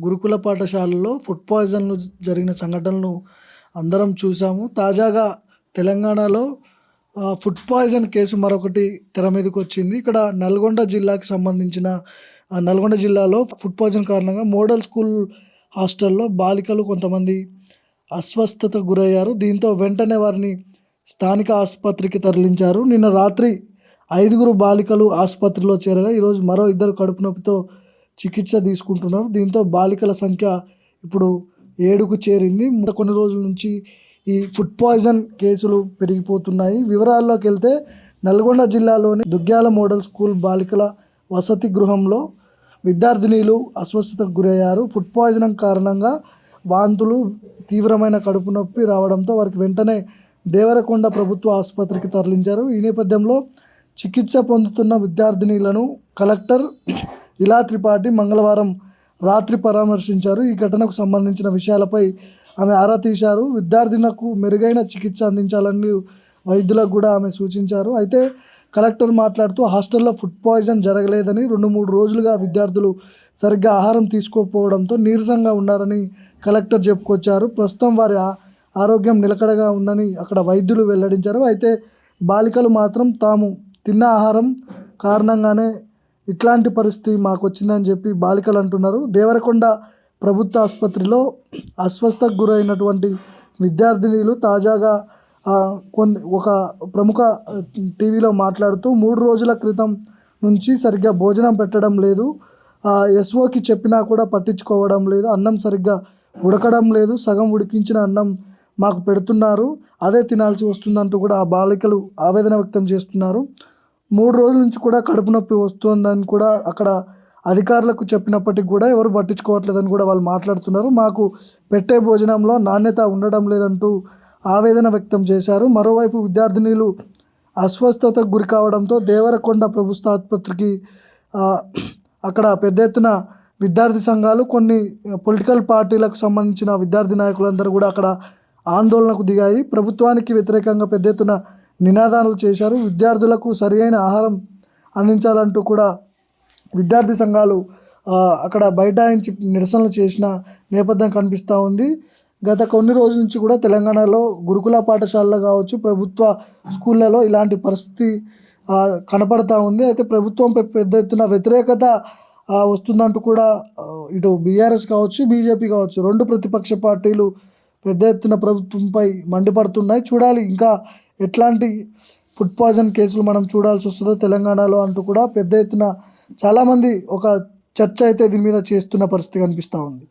గురుకుల పాఠశాలలో ఫుడ్ పాయిజన్‌లు జరిగిన సంఘటనలు అందరం చూసాము. తాజాగా తెలంగాణలో ఫుడ్ పాయిజన్ కేసు మరొకటి తెర మీదకొచ్చింది. ఇక్కడ నల్గొండ జిల్లాకి సంబంధించిన నల్గొండ జిల్లాలో ఫుడ్ పాయిజన్ కారణంగా మోడల్ స్కూల్ హాస్టల్‌లో బాలికలు కొంతమంది అస్వస్థతకు గురయ్యారు. దీంతో వెంటనే వారిని స్థానిక ఆసుపత్రికి తరలించారు. నిన్న రాత్రి 5గురు బాలికలు ఆసుపత్రిలో చేరగా ఈరోజు మరో 2 కడుపు నొప్పితో చికిత్స తీసుకుంటున్నారు. దీంతో బాలికల సంఖ్య ఇప్పుడు 7కు చేరింది. కొన్ని రోజుల నుంచి ఈ ఫుడ్ పాయిజన్ కేసులు పెరిగిపోతున్నాయి. వివరాల్లోకి వెళ్తే నల్గొండ జిల్లాలోని దుగ్గ్యాల మోడల్ స్కూల్ బాలికల వసతి గృహంలో విద్యార్థినీలు అస్వస్థతకు గురయ్యారు. ఫుడ్ పాయిజన్ కారణంగా వాంతులు, తీవ్రమైన కడుపు నొప్పి రావడంతో వారికి వెంటనే దేవరకొండ ప్రభుత్వ ఆసుపత్రికి తరలించారు. ఈ నేపథ్యంలో చికిత్స పొందుతున్న విద్యార్థినీలను కలెక్టర్ ఇలా త్రిపాఠి మంగళవారం రాత్రి పరామర్శించారు. ఈ ఘటనకు సంబంధించిన విషయాలపై ఆమె ఆరా తీశారు. విద్యార్థినులకు మెరుగైన చికిత్స అందించాలని వైద్యులకు కూడా ఆమె సూచించారు. అయితే కలెక్టర్ మాట్లాడుతూ హాస్టల్లో ఫుడ్ పాయిజన్ జరగలేదని, 2-3 రోజులుగా విద్యార్థులు సరిగ్గా ఆహారం తీసుకోకపోవడంతో నీరసంగా ఉన్నారని కలెక్టర్ చెప్పుకొచ్చారు. ప్రస్తుతం వారి ఆరోగ్యం నిలకడగా ఉందని అక్కడ వైద్యులు వెల్లడించారు. అయితే బాలికలు మాత్రం తాము తిన్న ఆహారం కారణంగానే ఇట్లాంటి పరిస్థితి మాకు వచ్చిందని చెప్పి బాలికలు అంటున్నారు. దేవరకొండ ప్రభుత్వ ఆసుపత్రిలో అస్వస్థతకు గురైనటువంటి విద్యార్థినీలు తాజాగా ఒక ప్రముఖ టీవీలో మాట్లాడుతూ 3 రోజుల క్రితం నుంచి సరిగ్గా భోజనం పెట్టడం లేదు, ఎస్ఓకి చెప్పినా కూడా పట్టించుకోవడం లేదు, అన్నం సరిగ్గా ఉడకడం లేదు, సగం ఉడికించిన అన్నం మాకు పెడుతున్నారు, అదే తినాల్సి వస్తుందంటూ కూడా ఆ బాలికలు ఆవేదన వ్యక్తం చేస్తున్నారు. 3 రోజుల నుంచి కూడా కడుపు నొప్పి వస్తుందని కూడా అక్కడ అధికారులకు చెప్పినప్పటికీ కూడా ఎవరు పట్టించుకోవట్లేదని కూడా వాళ్ళు మాట్లాడుతున్నారు. మాకు పెట్టే భోజనంలో నాణ్యత ఉండడం లేదంటూ ఆవేదన వ్యక్తం చేశారు. మరోవైపు విద్యార్థినీలు అస్వస్థతకు గురి కావడంతో దేవరకొండ ప్రభుత్వ ఆసుపత్రికి అక్కడ పెద్ద ఎత్తున విద్యార్థి సంఘాలు, కొన్ని పొలిటికల్ పార్టీలకు సంబంధించిన విద్యార్థి నాయకులందరూ కూడా అక్కడ ఆందోళనకు దిగాయి. ప్రభుత్వానికి వ్యతిరేకంగా పెద్ద ఎత్తున నినాదాలు చేశారు. విద్యార్థులకు సరియైన ఆహారం అందించాలంటూ కూడా విద్యార్థి సంఘాలు అక్కడ బైఠాయించి నిరసనలు చేసిన నేపథ్యం కనిపిస్తూ ఉంది. గత కొన్ని రోజుల నుంచి కూడా తెలంగాణలో గురుకుల పాఠశాలలో కావచ్చు, ప్రభుత్వ స్కూళ్ళలో ఇలాంటి పరిస్థితి కనపడతా ఉంది. అయితే ప్రభుత్వంపై పెద్ద ఎత్తున వ్యతిరేకత వస్తుందంటూ కూడా ఇటు బీఆర్ఎస్ కావచ్చు, బీజేపీ కావచ్చు, 2 ప్రతిపక్ష పార్టీలు పెద్ద ఎత్తున ప్రభుత్వంపై మండిపడుతున్నాయి. చూడాలి ఇంకా ఎట్లాంటి ఫుడ్ పాయిజన్ కేసులు మనం చూడాల్సి వస్తుందో తెలంగాణలో అంటూ కూడా పెద్ద ఎత్తున చాలామంది ఒక చర్చ అయితే దీని మీద చేస్తున్న పరిస్థితి కనిపిస్తూ ఉంది.